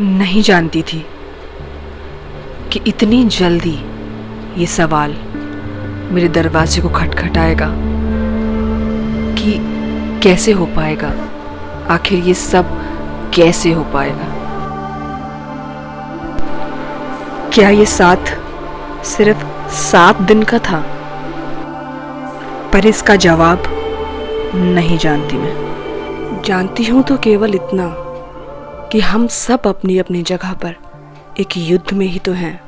नहीं जानती थी कि इतनी जल्दी ये सवाल मेरे दरवाजे को खटखटाएगा कि कैसे हो पाएगा, आखिर ये सब कैसे हो पाएगा। क्या ये साथ सिर्फ 7 दिन का था? पर इसका जवाब नहीं जानती मैं। जानती हूँ तो केवल इतना कि हम सब अपनी अपनी जगह पर एक युद्ध में ही तो हैं।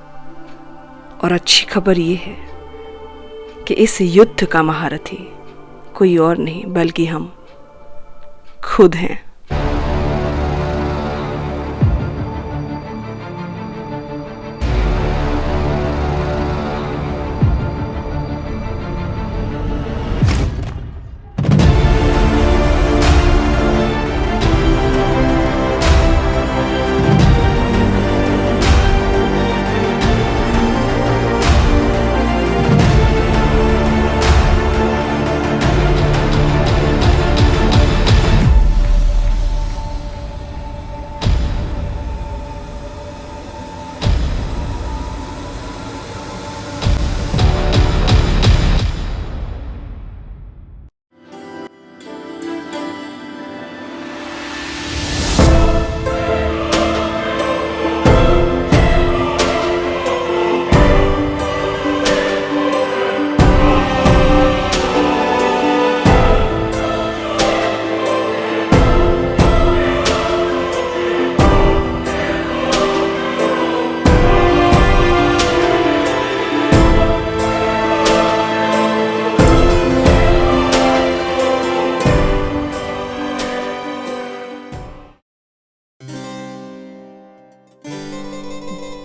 और अच्छी खबर ये है कि इस युद्ध का महारथी कोई और नहीं बल्कि हम खुद हैं।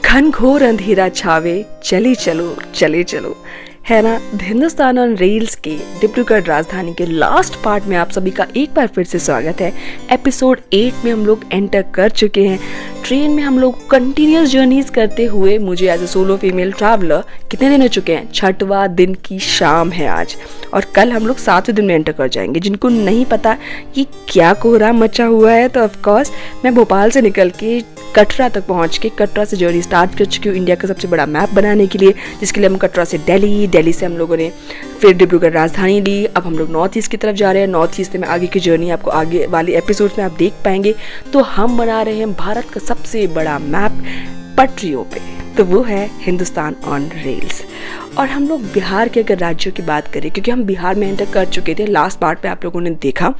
घनघोर अंधेरा छावे चले चलो है ना। हिंदुस्तान ऑन रेल्स के डिब्रूगढ़ राजधानी के लास्ट पार्ट में आप सभी का एक बार फिर से स्वागत है। एपिसोड 8 में हम लोग एंटर कर चुके हैं। ट्रेन में हम लोग कंटिन्यूस जर्नीज करते हुए मुझे as a solo female traveller कितने दिन हो चुके हैं? 6वां दिन की शाम है आज, और कल हम लोग 7वें दिन में एंटर कर जाएंगे। जिनको नहीं पता कि क्या कोहरा मचा हुआ है, तो ऑफकोर्स मैं भोपाल से निकल के कटरा तक पहुंच के कटरा से जर्नी स्टार्ट कर चुकी हूँ इंडिया का सबसे बड़ा मैप बनाने के लिए, जिसके लिए हम कटरा से दिल्ली से हम लोगों ने फिर डिब्रूगढ़ राजधानी ली। अब हम लोग नॉर्थ ईस्ट की तरफ जा रहे हैं। नॉर्थ ईस्ट में आगे की जर्नी आपको आगे वाले एपिसोड्स में आप देख पाएंगे। तो हम बना रहे हैं भारत का सबसे बड़ा मैप पटरियों पे, तो वो है हिंदुस्तान ऑन रेल्स। और हम लोग बिहार के अगर राज्यों की बात करें, क्योंकि हम बिहार में एंटर कर चुके थे लास्ट पार्ट पे, आप लोगों ने देखा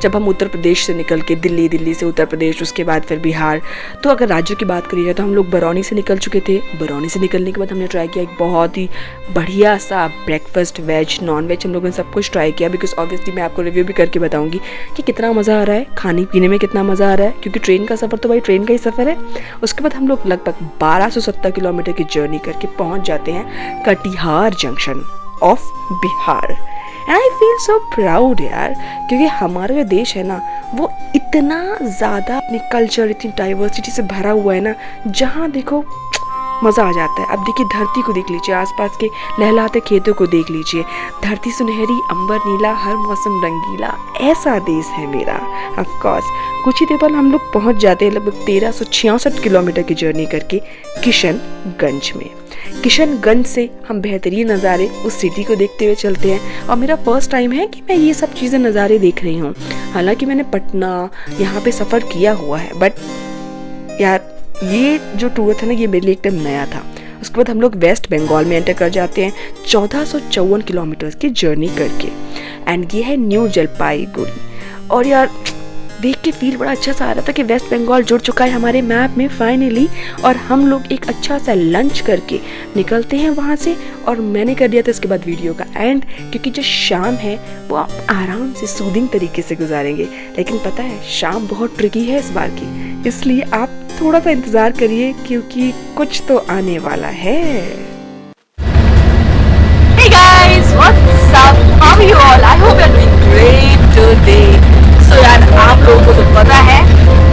जब हम उत्तर प्रदेश से निकल के दिल्ली से उत्तर प्रदेश, उसके बाद फिर बिहार। तो अगर राज्यों की बात करी जाए तो हम लोग बरौनी से निकल चुके थे। बरौनी से निकलने के बाद हमने ट्राई किया एक बहुत ही बढ़िया सा ब्रेकफास्ट, वेज नॉन वेज हम लोगों ने सब कुछ ट्राई किया। बिकॉज ऑब्वियसली मैं आपको रिव्यू भी करके बताऊंगी कि कितना मज़ा आ रहा है, खाने पीने में कितना मज़ा आ रहा है, क्योंकि ट्रेन का सफ़र तो भाई ट्रेन का ही सफ़र है। उसके बाद हम लोग लगभग 1270 किलोमीटर की जर्नी करके पहुँच जाते हैं Katihar junction of Bihar. And I feel so proud यार, क्योंकि हमारा जो देश है ना वो इतना ज़्यादा अपने कल्चर, इतनी डाइवर्सिटी से भरा हुआ है ना, जहाँ देखो मज़ा आ जाता है। अब देखिए धरती को देख लीजिए, आसपास के लहलाते खेतों को देख लीजिए, धरती सुनहरी, अंबर नीला, हर मौसम रंगीला, ऐसा देश है मेरा। ऑफ कोर्स कुछ ही देर बाद हम लोग पहुँच जाते हैं लगभग 1366 किलोमीटर की जर्नी करके किशनगंज में। किशनगंज से हम बेहतरीन नज़ारे उस सिटी को देखते हुए चलते हैं। और मेरा फर्स्ट टाइम है कि मैं ये सब चीज़ें नज़ारे देख रही हूँ। हालांकि मैंने पटना यहाँ पे सफ़र किया हुआ है, बट यार ये जो टूर था ना ये मेरे लिए एकदम नया था। उसके बाद हम लोग वेस्ट बंगाल में एंटर कर जाते हैं 1454 किलोमीटर की जर्नी करके। एंड ये है न्यू जलपाईगुड़ी। और यार देख के फील बड़ा अच्छा सा आ रहा था कि वेस्ट बंगाल जुड़ चुका है हमारे मैप में फाइनली। और हम लोग एक अच्छा सा लंच करके निकलते हैं वहाँ से। और मैंने कर दिया था इसके बाद वीडियो का एंड, क्योंकि जो शाम है वो आप आराम से सूदिंग तरीके से गुजारेंगे। लेकिन पता है शाम बहुत ट्रिकी है इस बार की, इसलिए आप थोड़ा सा इंतज़ार करिए क्योंकि कुछ तो आने वाला है। Hey guys, what's up? How are you all? I hope you're doing great today. So यार आप लोगों को तो पता है,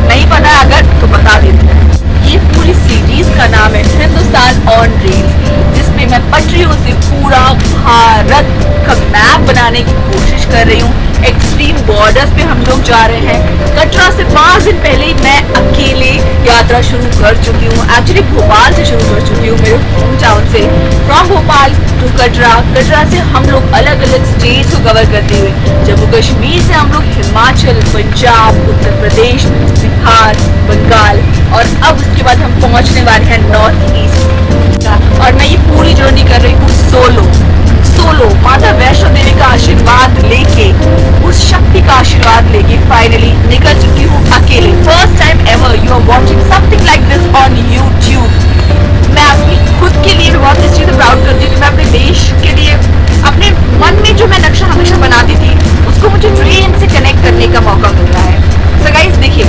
नहीं पता अगर तो बता देते हैं। ये पूरी सीरीज का नाम है हिंदुस्तान ऑन रेल्स, जिसमें मैं पटरियों से पूरा भारत का मैप बनाने की कोशिश कर रही हूँ। एक्सट्रीम बॉर्डर्स पे हम लोग जा रहे हैं। कटरा से 5 दिन पहले ही मैं अकेले यात्रा शुरू कर चुकी हूँ। एक्चुअली भोपाल से शुरू कर चुकी हूँ, मेरे होम टाउन से, फ्रॉम भोपाल टू कटरा। कटरा से हम लोग अलग अलग स्टेट्स को कवर करते हुए जम्मू कश्मीर से हम लोग हिमाचल, पंजाब, उत्तर प्रदेश, बिहार, बंगाल और अब उसके बाद हम पहुँचने वाले हैं नॉर्थ ईस्ट। और मैं ये पूरी जर्नी कर रही हूँ सोलो माता वैष्णो देवी का आशीर्वाद लेके, उस शक्ति का आशीर्वाद लेके फाइनली निकल चुकी हूँ अकेले। First time ever you are watching something like this on YouTube. मैं अपनी खुद के लिए बहुत इस चीज प्राउड करती हूँ कि मैं अपने देश के लिए अपने मन में जो मैं नक्शा हमेशा बनाती थी उसको मुझे ट्रेन से कनेक्ट करने का मौका मिल रहा है। सो गाइस देखिए,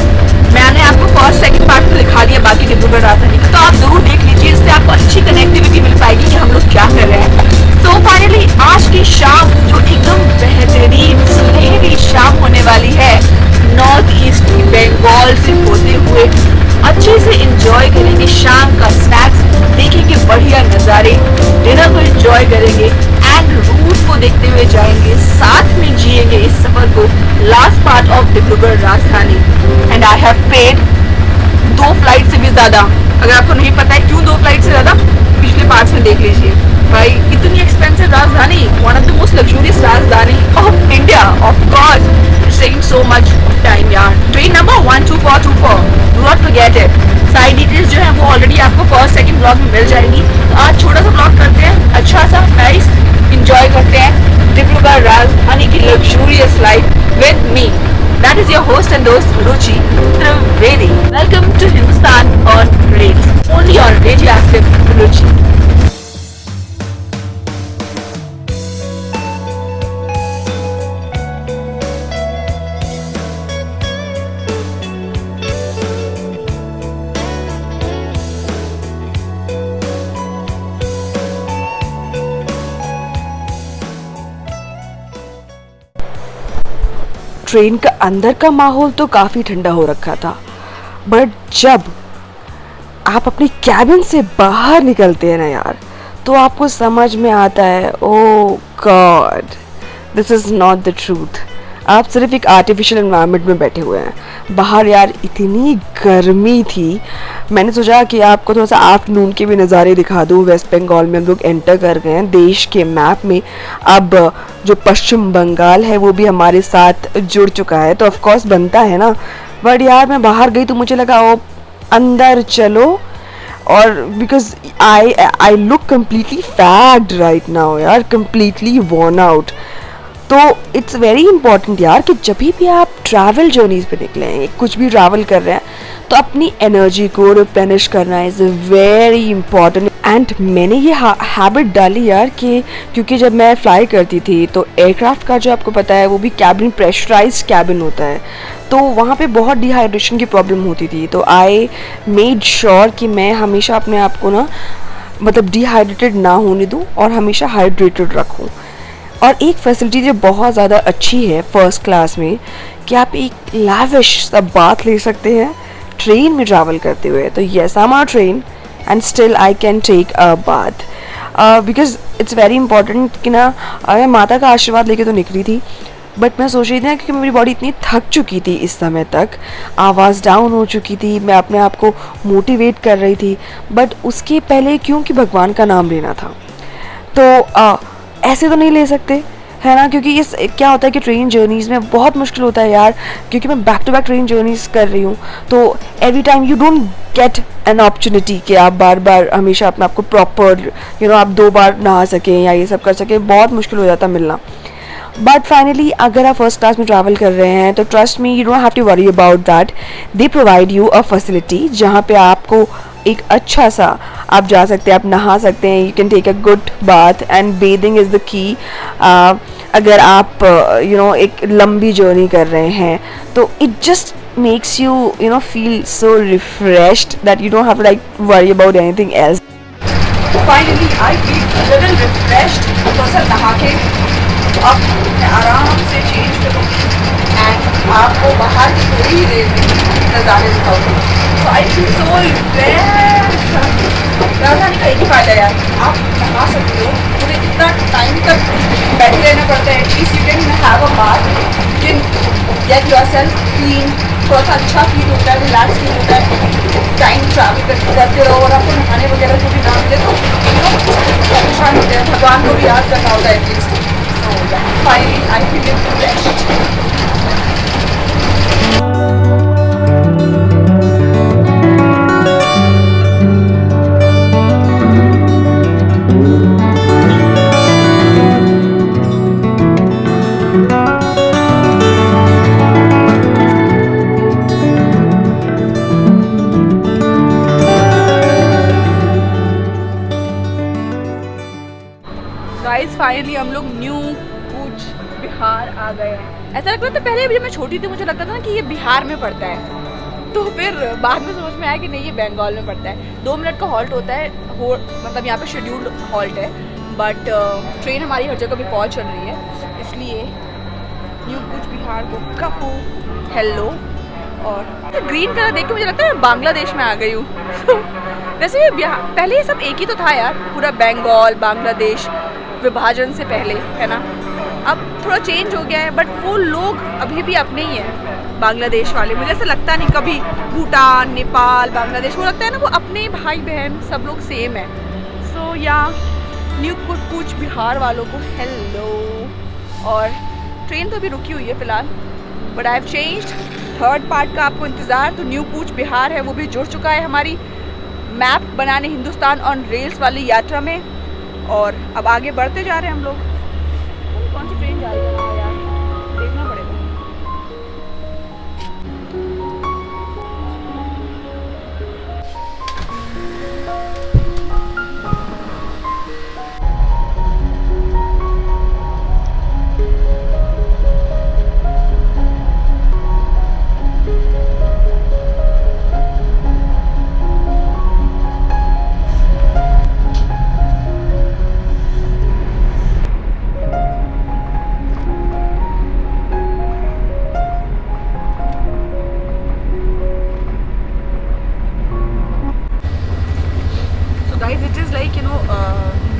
मैंने आपको फर्स्ट सेकंड पार्ट में दिखा दिया बाकी डिब्रूगढ़ राजधानी का, तो आप जरूर देख लीजिए, इससे आपको अच्छी कनेक्टिविटी मिल पाएगी कि हम लोग क्या कर रहे हैं। तो फाइनली आज की शाम जो एकदम बेहतरीन सुनहरी शाम होने वाली है, नॉर्थ ईस्ट बंगाल से होते हुए अच्छे से एंजॉय करेंगे शाम का स्नैक्स, देखेंगे बढ़िया नज़ारे, डिनर को एंजॉय करेंगे एंड रूट को देखते हुए जाएंगे, साथ में जिएंगे इस सफर को। Last part of Dibrugarh Rajdhani and I have paid 2 flight से भी ज्यादा। अगर आपको नहीं पता है क्यों 2 फ्लाइट से ज्यादा, पिछले पार्ट्स में देख लीजिए। भाई इतनी expensive Rajdhani, one of the most luxurious Rajdhani of India, of course, saving so much time यार। Train number 12424, do not forget it. Side details जो है वो ऑलरेडी आपको फर्स्ट सेकंड ब्लॉग में मिल जाएंगी। तो आज छोटा सा ब्लॉग करते हैं, अच्छा सा नाइस एंजॉय करते हैं डिब्रूगढ़ राजधानी की luxurious life with me. That is your host and host Ruchi Trivedi. Welcome to Hindustan on Rails, only on Radioactive Ruchi. Train का अंदर का माहौल तो काफ़ी ठंडा हो रखा था, बट जब आप अपनी कैबिन से बाहर निकलते हैं ना यार, तो आपको समझ में आता है, oh God, this is not the truth. आप सिर्फ एक आर्टिफिशियल एनवायरनमेंट में बैठे हुए हैं। बाहर यार इतनी गर्मी थी, मैंने सोचा कि आपको थोड़ा सा आफ्टरनून के भी नज़ारे दिखा दूँ। वेस्ट बंगाल में हम लोग एंटर कर गए हैं देश के मैप में। अब जो पश्चिम बंगाल है वो भी हमारे साथ जुड़ चुका है, तो ऑफकोर्स बनता है ना। बट यार मैं बाहर गई तो मुझे लगा ओ अंदर चलो, और because I look completely fucked right now यार, कम्प्लीटली वॉर्न आउट। तो इट्स वेरी इंपॉर्टेंट यार कि जब भी आप ट्रैवल जर्नीज पे निकले हैं, कुछ भी ट्रैवल कर रहे हैं, तो अपनी एनर्जी को रिप्लेनिश करना इज़ वेरी इंपॉर्टेंट। एंड मैंने ये हैबिट डाली यार कि क्योंकि जब मैं फ्लाई करती थी तो एयरक्राफ्ट का जो आपको पता है वो भी कैबिन प्रेशराइज्ड कैबिन होता है, तो वहाँ पे बहुत डिहाइड्रेशन की प्रॉब्लम होती थी। तो आई मेड श्योर कि मैं हमेशा अपने आप को ना मतलब डिहाइड्रेटेड ना होने दूँ और हमेशा हाइड्रेटेड रखूँ। और एक फैसिलिटी जो बहुत ज़्यादा अच्छी है फर्स्ट क्लास में कि आप एक लैविश सा बाथ ले सकते हैं ट्रेन में ट्रैवल करते हुए। तो yes, I am on train and still I can take a bath because it's very important कि ना मैं माता का आशीर्वाद लेके तो निकली थी, बट मैं सोच रही थी ना क्योंकि मेरी बॉडी इतनी थक चुकी थी इस समय तक, आवाज़ डाउन हो चुकी थी, मैं अपने आप को मोटिवेट कर रही थी, बट उसके पहले क्योंकि भगवान का नाम लेना था। तो ऐसे तो नहीं ले सकते है ना, क्योंकि इस क्या होता है कि ट्रेन जर्नीज़ में बहुत मुश्किल होता है यार, क्योंकि मैं back to back train journeys कर रही हूँ, तो every time you don't get an opportunity कि आप बार बार हमेशा अपने आप को प्रॉपर आप 2 बार नहा सकें या ये सब कर सकें, बहुत मुश्किल हो जाता मिलना। बट फाइनली अगर आप फर्स्ट क्लास में ट्रैवल कर रहे हैं तो trust me, you don't have to worry about that. They provide you a facility जहाँ पे आपको एक अच्छा सा आप जा सकते हैं, आप नहा सकते हैं, you can take a good bath and bathing is the key. अगर आप एक लंबी जर्नी कर रहे हैं तो it just makes you feel so refreshed that you don't have to like worry about anything else. Finally, I feel a little refreshed because of नहा के अब मैं आराम से चेंज करूँगी एंड आपको बाहर की थोड़ी ही देर में नज़ारे दिखाऊंगी। So I feel so refreshed. राजधानी का एक ही फायदा यार, आप नहा सकते हो, मुझे इतना टाइम तक बैठे रहना पड़ता है। At least you can have a bath, you can get yourself clean, थोड़ा सा अच्छा फील होता है, रिलैक्स फील होता है। करते रहो और आपको नहाने वगैरह को भी ना मिले तो परेशान होते हैं, भगवान को भी याद करना होता है at least. So finally I feel refreshed. Guys finally हम लोग न्यू कूच बिहार आ गए हैं। ऐसा लगता था पहले जब मैं छोटी थी मुझे लगता था ना कि ये बिहार में पड़ता है, तो फिर बाद में समझ में आया कि नहीं ये बंगाल में पड़ता है। 2 मिनट का हॉल्ट होता है, मतलब यहाँ पे शेड्यूल्ड हॉल्ट है, बट ट्रेन हमारी हर जगह बिफोर चल रही है, इसलिए न्यू कूच बिहार को कपू हेलो। और ग्रीन कलर देख के मुझे लगता है मैं बांग्लादेश में आ गई हूँ। वैसे बिहार पहले ये सब एक ही तो था यार, पूरा बंगाल बांग्लादेश विभाजन से पहले, है ना। अब थोड़ा चेंज हो गया है, बट वो लोग अभी भी अपने ही हैं बांग्लादेश वाले। मुझे ऐसा लगता नहीं कभी भूटान नेपाल बांग्लादेश, वो लगता है ना वो अपने भाई बहन सब लोग सेम है। सो या न्यू कूच बिहार वालों को हेलो। और ट्रेन तो अभी रुकी हुई है फ़िलहाल, but I have changed. 3rd part का आपको इंतज़ार, तो न्यू कूच बिहार है वो भी जुड़ चुका है हमारी मैप बनाने हिंदुस्तान ऑन रेल्स वाली यात्रा में। और अब आगे बढ़ते जा रहे हैं हम लोग। कौन सी ट्रेन जा रही है यार, देखना पड़ेगा।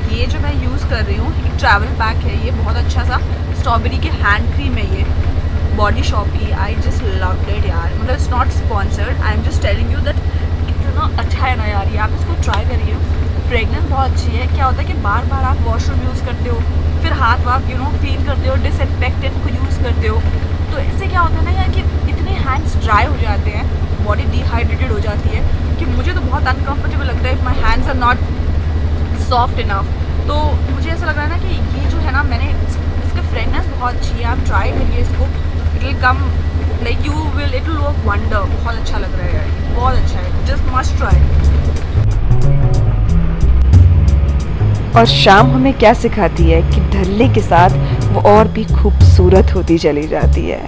ये जो मैं यूज़ कर रही हूँ एक ट्रैवल पैक है, ये बहुत अच्छा सा स्ट्रॉबेरी के हैंड क्रीम है, ये बॉडी शॉप की। आई जस्ट लव्ड इट यार, मतलब it's not sponsored, I am just telling you that इतना अच्छा है ना यार, ये आप इसको ट्राई करिए। फ्रेगनेंस बहुत अच्छी है। क्या होता है कि बार बार आप वॉशरूम यूज़ करते हो, फिर हाथ वाथ क्लीन करते हो, डिसइंफेक्टेंट को यूज़ करते हो, तो इससे क्या होता है ना यार कि इतने हैंड्स ड्राई हो जाते हैं, बॉडी डिहाइड्रेटेड हो जाती है कि मुझे तो बहुत अनकम्फर्टेबल लगता है if my hands are not soft enough. तो मुझे ऐसा लग रहा है ना कि ये जो है ना, मैंने इसका फ्रेगनेंस बहुत अच्छी है, आप ट्राई करिए इसको, it will come like you will, it will work wonder. बहुत अच्छा लग रहा है यार, बहुत अच्छा है, जस्ट मस्ट ट्राई। और शाम हमें क्या सिखाती है कि ढलने के साथ वो और भी खूबसूरत होती चली जाती है,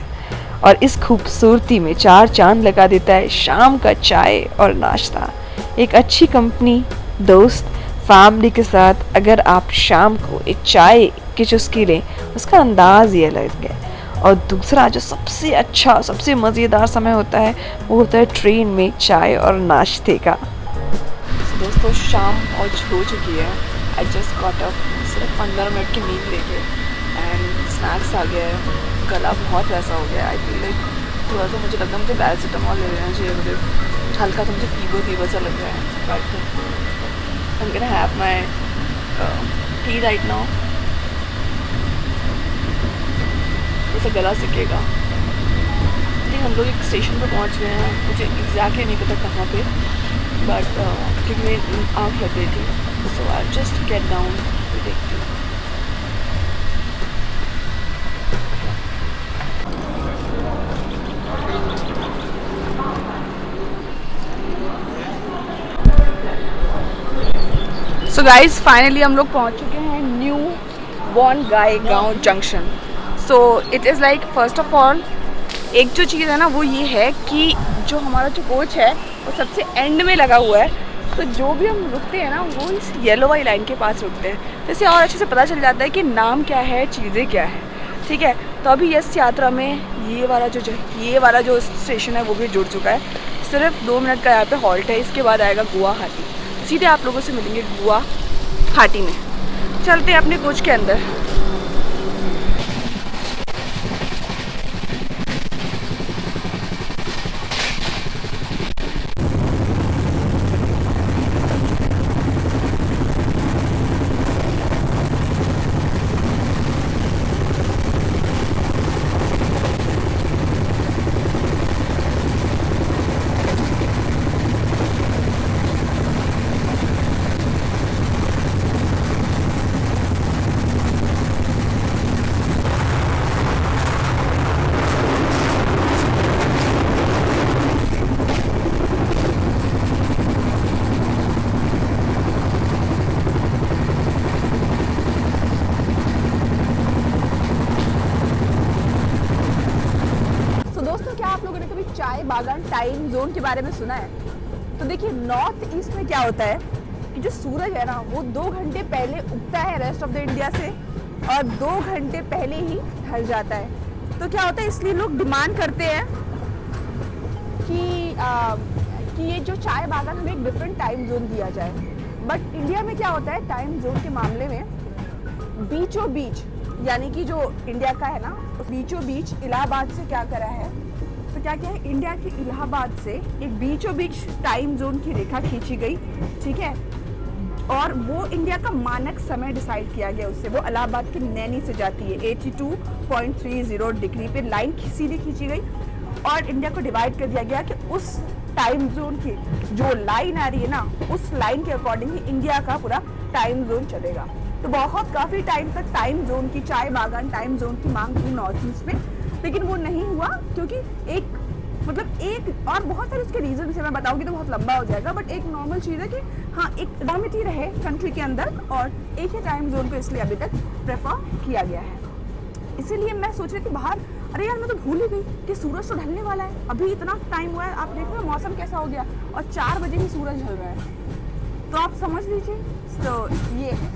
और इस खूबसूरती में 4 चांद लगा देता है शाम का चाय और नाश्ता। एक अच्छी कंपनी, दोस्त, फैमिली के साथ अगर आप शाम को एक चाय की चुस्की लें, उसका अंदाज़ ही अलग है। और दूसरा जो सबसे अच्छा सबसे मज़ेदार समय होता है वो होता है ट्रेन में चाय और नाश्ते का। दोस्तों शाम और हो चुकी है, आई जस्ट गॉट अप, सिर्फ 15 मिनट की नींद लेके, एंड स्नैक्स आ गया है, गला बहुत वैसा हो गया। आई फील लाइक थोड़ा सा मुझे लगता है मुझे पैरासीटामॉल ले लेना चाहिए, मुझे हल्का सा मुझे फीवर सा लग रहा है। But I'm gonna have my tea right now. जैसे गला सिकेगा। ठीक, हम लोग एक स्टेशन पर पहुंच गए हैं, मुझे एग्जैक्टली नहीं पता कहाँ पे, बट क्योंकि मेरी आँख लग गई थी, so I just get down to देखती हूँ। सो गाइज फाइनली हम लोग पहुंच चुके हैं new Bongaigaon junction. So it is like first of all एक जो चीज़ है ना वो ये है कि जो हमारा जो कोच है वो सबसे एंड में लगा हुआ है, तो जो भी हम रुकते हैं ना वो इस येलो वाली लाइन के पास रुकते हैं, तो इससे और अच्छे से पता चल जाता है कि नाम क्या है, चीज़ें क्या है। ठीक है, तो अभी इस यात्रा में ये वाला जो स्टेशन है वो भी जुड़ चुका है। सिर्फ 2 मिनट का यहाँ पे हॉल्ट है, इसके बाद आएगा गुवाहाटी। सीधे आप लोगों से मिलेंगे गुवाहाटी में। चलते हैं अपने कोच के अंदर। जोन के बारे में सुना है? तो देखिए नॉर्थ ईस्ट में क्या होता है कि जो सूरज है ना वो 2 घंटे पहले उगता है रेस्ट ऑफ द इंडिया से और 2 घंटे पहले ही ढल जाता है। तो क्या होता है, इसलिए लोग डिमांड करते हैं कि ये जो चाय बागान हमें एक डिफरेंट टाइम जोन दिया जाए। बट इंडिया में क्या होता है, टाइम जोन के मामले में बीचों बीच, यानी कि जो इंडिया का है ना उस बीचों बीच इलाहाबाद से क्या करा है, तो क्या क्या है, इंडिया के इलाहाबाद से एक बीचों बीच टाइम जोन की रेखा खींची गई, ठीक है। और वो इंडिया का मानक समय डिसाइड किया गया उससे, वो इलाहाबाद की नैनी से जाती है 82.30 डिग्री पे लाइन सीधी खींची गई और इंडिया को डिवाइड कर दिया गया कि उस टाइम जोन की जो लाइन आ रही है ना उस लाइन के अकॉर्डिंग ही इंडिया का पूरा टाइम जोन चलेगा। तो बहुत काफ़ी टाइम तक टाइम जोन की, चाय बागान टाइम जोन की मांग थी नॉर्थ ईस्ट में, लेकिन वो नहीं हुआ क्योंकि एक और बहुत सारे उसके रीजन है, मैं बताऊंगी तो बहुत लंबा हो जाएगा। बट एक नॉर्मल चीज़ है कि हाँ एक डायमिटी रहे कंट्री के अंदर और एक ही टाइम जोन को इसलिए अभी तक प्रेफर किया गया है। इसीलिए मैं सोच रही थी बाहर, अरे यार मैं तो भूल ही गई कि सूरज तो ढलने वाला है, अभी इतना टाइम हुआ है, आप देख रहे हो मौसम कैसा हो गया और 4 बजे ही सूरज ढल रहा है। तो आप समझ लीजिए, तो ये है।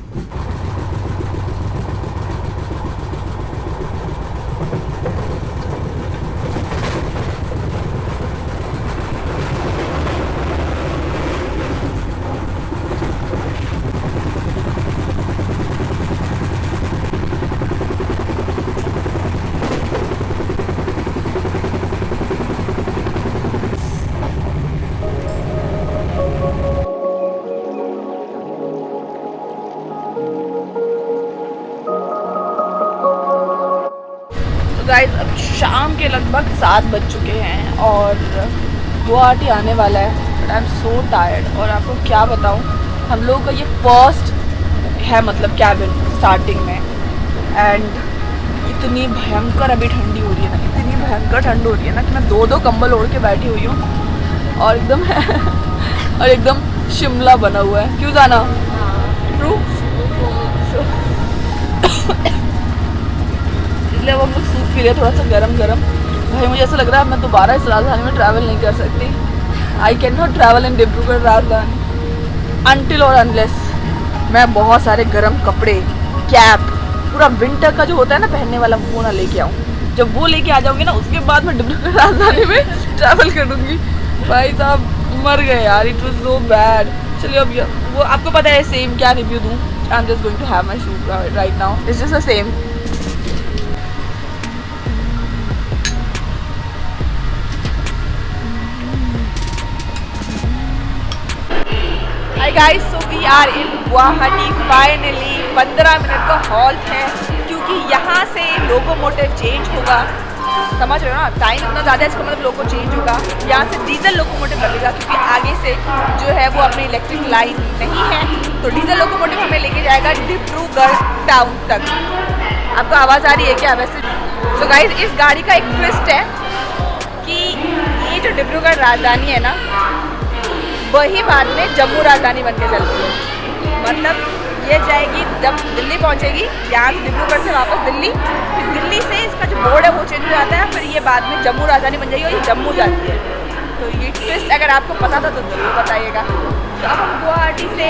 गाइस अब शाम के लगभग 7 बज चुके हैं और गुवाहाटी आने वाला है, but I am so tired. और आपको क्या बताऊं, हम लोगों का ये फर्स्ट है मतलब कैबिन स्टार्टिंग में, एंड इतनी भयंकर अभी ठंडी हो रही है ना, इतनी भयंकर ठंड हो रही है ना कि मैं 2 कंबल ओढ़ के बैठी हुई हूँ और एकदम शिमला बना हुआ है। क्यों जाना ट्रू इसलिए अब हम लोग सूप पी रहे थोड़ा सा गरम गरम। भाई मुझे ऐसा लग रहा है मैं दोबारा इस राजधानी में ट्रैवल नहीं कर सकती। I can not travel in Dibrugarh Rajdhani until और अनलेस मैं बहुत सारे गर्म कपड़े, कैप, पूरा विंटर का जो होता है ना पहनने वाला, वो ना लेके आऊँ। जब वो लेके आ जाऊँगी ना उसके बाद मैं डिब्रूगढ़ राजधानी में ट्रैवल करूँगी। भाई साहब मर गए यार, इट वॉज सो बैड। चलिए अब वो आपको पता है सेम क्या रिव्यू दूँ। I am just going to have my soup right now, it's just the same. Hi guys, so we are in Guwahati finally. 15 minute का हॉल्ट है क्योंकि यहाँ से लोकोमोटिव चेंज होगा। समझ रहे हो ना, टाइम इतना ज़्यादा है, इसका मतलब लोको चेंज होगा। यहाँ से डीजल लोकोमोटिव लगेगा क्योंकि आगे से जो है वो अपनी इलेक्ट्रिक लाइन नहीं है, तो डीजल लोकोमोटिव हमें लेके जाएगा डिब्रूगढ़ टाउन तक। आपको आवाज़ आ रही है क्या वैसे? सो गाइस इस गाड़ी का एक ट्विस्ट है कि ये जो डिब्रूगढ़ राजधानी है ना वही बाद में जम्मू राजधानी बन के चलती है। मतलब ये जाएगी जब दिल्ली पहुंचेगी, यहाँ से डिब्रूगढ़ से वापस दिल्ली, फिर दिल्ली से इसका जो बोर्ड है वो चेंज हो जाता है, फिर ये बाद में जम्मू राजधानी बन जाएगी और ये जम्मू जाती है। तो ये ट्विस्ट अगर आपको पता था तो ज़रूर बताइएगा। तो अब हम गुवाहाटी से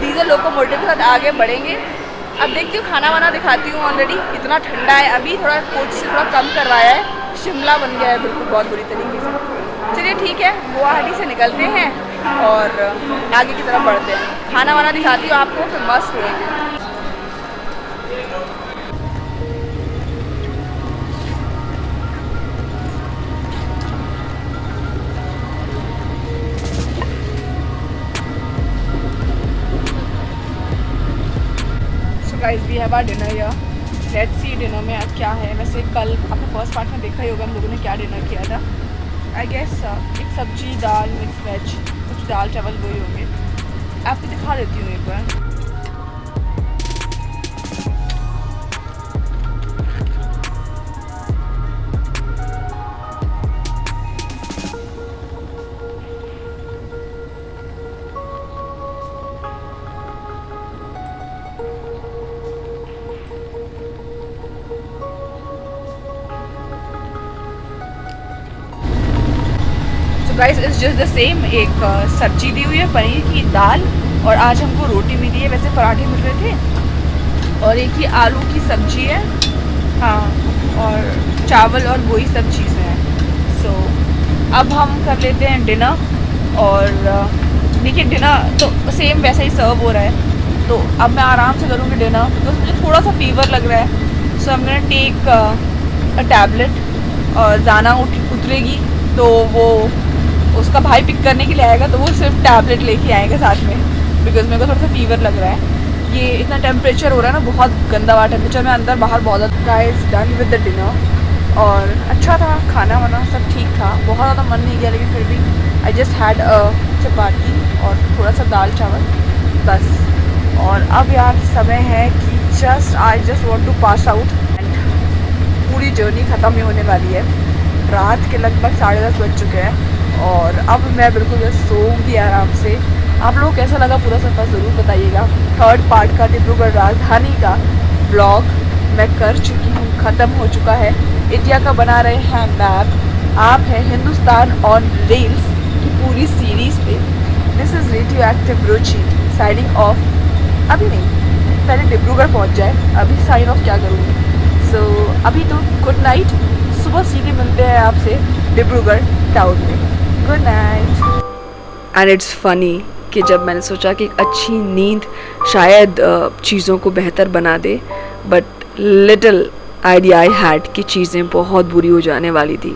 डीजल लोकोमोटिव के साथ आगे बढ़ेंगे। अब देखती हूँ, खाना वाना दिखाती हूँ। ऑलरेडी इतना ठंडा है, अभी थोड़ा कोच से थोड़ा कम करवाया है, शिमला बन गया है बिल्कुल बहुत बुरी तरीके से। चलिए ठीक है, गुवाहाटी से निकलते हैं और आगे की तरफ बढ़ते हैं। खाना वाना दिखाती हूँ आपको, फिर मस्त होएंगे। So guys, we have our dinner here. Let's see dinner में आज क्या है। वैसे कल आपने फर्स्ट पार्ट में देखा ही होगा हम लोगों ने क्या डिनर किया था। आई गेस एक सब्जी, दाल, मिक्स वेज, कुछ दाल चावल वही होंगे। आपको दिखा देती हूँ एक बार। So guys it's just the same. एक सब्जी दी हुई है, पनीर की दाल, और आज हमको रोटी मिली है। वैसे पराठे मिल रहे थे, और एक ही आलू की सब्जी है, हाँ, और चावल, और वही सब चीज़ें हैं। सो अब हम कर लेते हैं डिनर। और देखिए डिनर तो सेम वैसा ही सर्व हो रहा है, तो अब मैं आराम से करूँगी डिनर, बिकॉज मुझे थोड़ा सा फीवर लग रहा है। So I am gonna take a tablet, और जाना उतरेगी तो वो उसका भाई पिक करने के लिए आएगा, तो वो सिर्फ टैबलेट लेके आएगा साथ में, बिकॉज मेरे को थोड़ा सा फीवर लग रहा है। ये इतना टेम्परेचर हो रहा है ना, बहुत गंदा वाला टेम्परेचर में, अंदर बाहर बहुत ज़्यादा। Guys done with the dinner, और अच्छा था खाना वाना सब ठीक था, बहुत ज़्यादा मन नहीं किया, लेकिन फिर भी आई जस्ट हैड अ चपाती और थोड़ा सा दाल चावल बस। और अब यार समय है कि just I just want to pass out, and पूरी जर्नी ख़त्म ही होने वाली है। रात के लगभग 10:30 बज चुके हैं, और अब मैं बिल्कुल बस सोऊंगी आराम से। आप लोगों को कैसा लगा पूरा सफ़र ज़रूर बताइएगा। 3rd पार्ट का डिब्रूगढ़ राजधानी का ब्लॉग मैं कर चुकी हूँ, ख़त्म हो चुका है। इंडिया का बना रहे हैं मैप, आप हैं हिंदुस्तान ऑन रेल्स की पूरी सीरीज़ पे। This is radio active Ruchi signing off. अभी नहीं, पहले डिब्रूगढ़ पहुंच जाए, अभी साइन ऑफ क्या करूँगी। सो अभी तो गुड नाइट, सुबह सीधे मिलते हैं आपसे डिब्रूगढ़ टाउन में। Good night. And it's funny कि जब मैंने सोचा कि एक अच्छी नींद शायद चीज़ों को बेहतर बना दे, but little idea I had कि चीज़ें बहुत बुरी हो जाने वाली थी।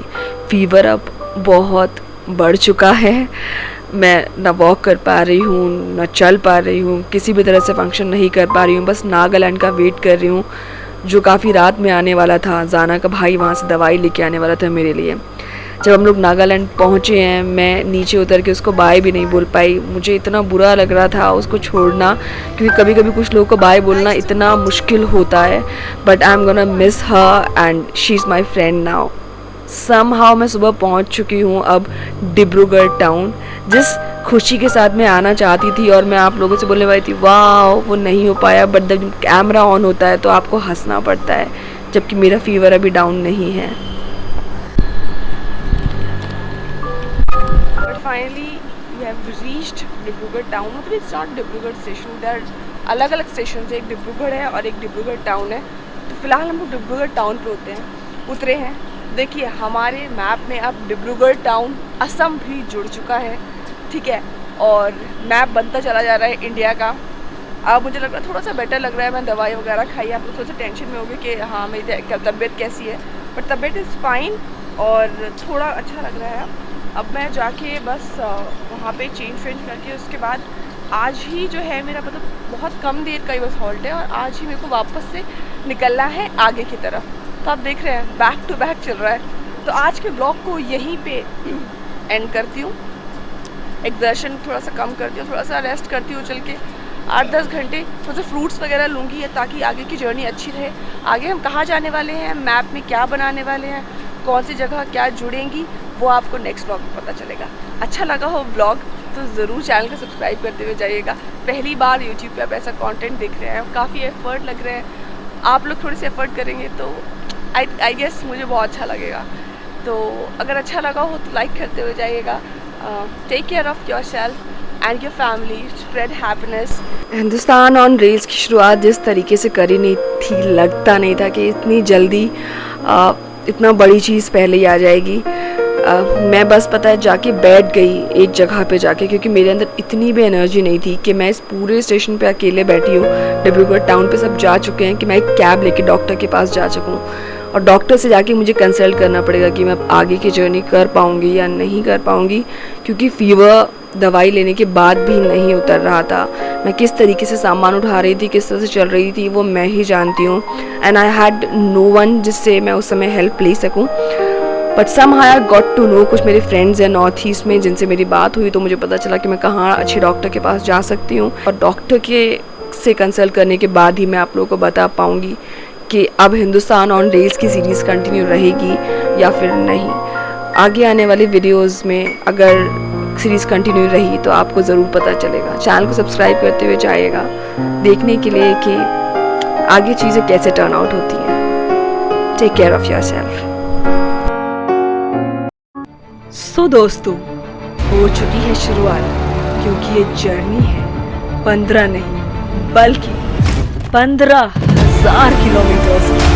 फीवर अब बहुत बढ़ चुका है, मैं ना वॉक कर पा रही हूँ, ना चल पा रही हूँ, किसी भी तरह से फंक्शन नहीं कर पा रही हूँ, बस नागालैंड का वेट कर रही हूँ, जो काफ़ी रात में आने वाला था। जाना का भाई वहाँ से दवाई लेके आने वाला था मेरे लिए। जब हम लोग नागालैंड पहुँचे हैं, मैं नीचे उतर के उसको बाय भी नहीं बोल पाई। मुझे इतना बुरा लग रहा था उसको छोड़ना, क्योंकि कभी कभी कुछ लोगों को बाय बोलना इतना मुश्किल होता है। But I am gonna miss her, and she is my friend now. Somehow मैं सुबह पहुंच चुकी हूं अब डिब्रूगढ़ टाउन, जिस खुशी के साथ मैं आना चाहती थी, और मैं आप लोगों से बोलने वाली थी वाह वो नहीं हो पाया। बट जब कैमरा ऑन होता है तो आपको हंसना पड़ता है, जबकि मेरा फीवर अभी डाउन नहीं है। But finally we have reached Dibrugarh town. मतलब it's not Dibrugarh station, there अलग अलग स्टेशन है, एक डिब्रूगढ़ है और एक डिब्रूगढ़ टाउन है। तो फिलहाल हम लोग डिब्रूगढ़ टाउन पे उतरे हैं। देखिए हमारे मैप में अब डिब्रूगढ़ टाउन असम भी जुड़ चुका है, ठीक है, और मैप बनता चला जा रहा है इंडिया का। अब मुझे लग रहा है थोड़ा सा बेटर लग रहा है। मैं दवाई वगैरह खाई, आप लोग थोड़ा सा टेंशन में होंगे कि हाँ मेरी तबीयत कैसी है, बट तबीयत इज़ फाइन और थोड़ा अच्छा लग रहा है। अब मैं जाके बस वहाँ पे चेंज करके उसके बाद आज ही जो है मेरा मतलब बहुत कम देर का ही बस हॉल्ट है, और आज ही मेरे को वापस से निकलना है आगे की तरफ। तो आप देख रहे हैं बैक टू बैक चल रहा है। तो आज के ब्लॉग को यहीं पे एंड करती हूँ। एक्सर्शन थोड़ा सा कम करती हूँ, थोड़ा सा रेस्ट करती हूँ, चल के 8-10 घंटे थोड़ा सा फ्रूट्स वगैरह लूँगी, ताकि आगे की जर्नी अच्छी रहे। आगे हम कहाँ जाने वाले हैं, मैप में क्या बनाने वाले हैं, कौन सी जगह क्या जुड़ेंगी, वो आपको नेक्स्ट ब्लॉग में पता चलेगा। अच्छा लगा हो ब्लॉग तो ज़रूर चैनल को सब्सक्राइब करते हुए जाइएगा। पहली बार यूट्यूब पे आप ऐसा कंटेंट देख रहे हैं, काफ़ी एफर्ट लग रहे हैं, आप लोग थोड़े से एफर्ट करेंगे तो आई गेस मुझे बहुत अच्छा लगेगा। तो अगर अच्छा लगा हो तो लाइक करते हुए जाइएगा। Take care of yourself and your family, spread happiness. Hindustan on rails की शुरुआत जिस तरीके से करी नहीं थी, लगता नहीं था कि इतनी जल्दी इतना बड़ी चीज़ पहले ही आ जाएगी। मैं बस पता है जाके बैठ गई एक जगह पे जाके, क्योंकि मेरे अंदर इतनी भी एनर्जी नहीं थी कि मैं इस पूरे स्टेशन पे अकेले बैठी हूँ। डिब्रूगढ़ टाउन पे सब जा चुके हैं कि मैं एक कैब लेके डॉक्टर के पास जा सकूँ, और डॉक्टर से जाके मुझे कंसल्ट करना पड़ेगा कि मैं आगे की जर्नी कर पाऊँगी या नहीं कर पाऊँगी, क्योंकि फीवर दवाई लेने के बाद भी नहीं उतर रहा था। मैं किस तरीके से सामान उठा रही थी, किस तरह से चल रही थी, वो मैं ही जानती हूँ। And I had no one जिससे मैं उस समय हेल्प ले सकूँ। But somehow I got to know, कुछ मेरे फ्रेंड्स हैं नॉर्थ ईस्ट में जिनसे मेरी बात हुई, तो मुझे पता चला कि मैं कहाँ अच्छे डॉक्टर के पास जा सकती हूँ, और डॉक्टर के से कंसल्ट करने के बाद ही मैं आप लोगों को बता पाऊँगी कि अब हिंदुस्तान ऑन रेल्स की सीरीज़ कंटिन्यू रहेगी या फिर नहीं। आगे आने वाले वीडियोज़ में अगर सीरीज़ कंटिन्यू रही तो आपको ज़रूर पता चलेगा। चैनल को सब्सक्राइब करते हुए जाइएगा देखने के लिए कि आगे चीज़ें कैसे टर्न आउट होती हैं। Take care of yourself. So दोस्तों, हो चुकी है शुरुआत, क्योंकि ये जर्नी है 15 नहीं बल्कि 15,000 किलोमीटर की।